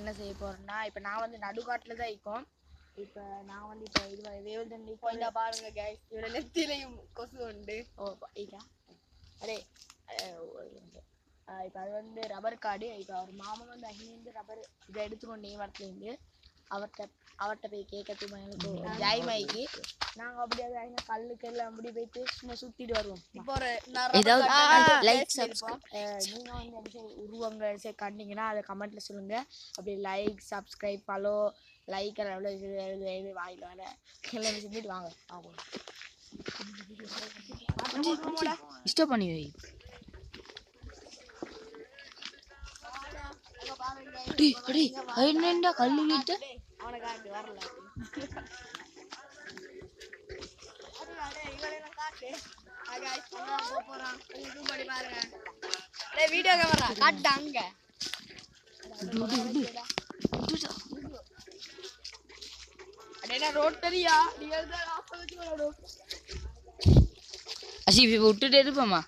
என்ன செய்ய போறேன்னா இப்போ நான் வந்து நடுக்காட்டில் தான் இருக்கோம். இப்போ நான் வந்து இப்போ இது வேவல் தண்ணி கொஞ்சம் பாருங்க கைஸ், இவரோட நெத்திலையும் கொசு உண்டு. ஓ இதா அதே இப்போ அது வந்து ரப்பர் காடு. இப்போ அவர் மாமன் வந்து அங்கேருந்து ரப்பர் இதை எடுத்துக்கொண்டே வரத்துலேருந்து அவர்கிட்ட போய் கேட்கறதுக்கு எங்களுக்கு ஜாய்மாய்க்கு நாங்கள் அப்படியே அங்கே கல்லுக்கு எல்லாம் அப்படி போயிட்டு சும்மா சுற்றிட்டு வருவோம். இப்போ ஒரு லைக் நீங்கள் வந்து என்ன உருவங்கள் சரி கண்டிங்கன்னா அதை கமெண்ட்டில் சொல்லுங்கள். அப்படி லைக் சப்ஸ்கிரைப் ஃபாலோ லைக் எவ்வளோ இது வாங்கிட்டு வர எல்லாம் செஞ்சுட்டு வாங்க ஆகும் இஷ்டம் பண்ணி வை. என்னண்டா கல்லு வீட்டு அவனுக்கு வரல வீடியோ கேமரா காட்டு அங்க ரோட்டரியா அசி விட்டுட்டு இருப்போமா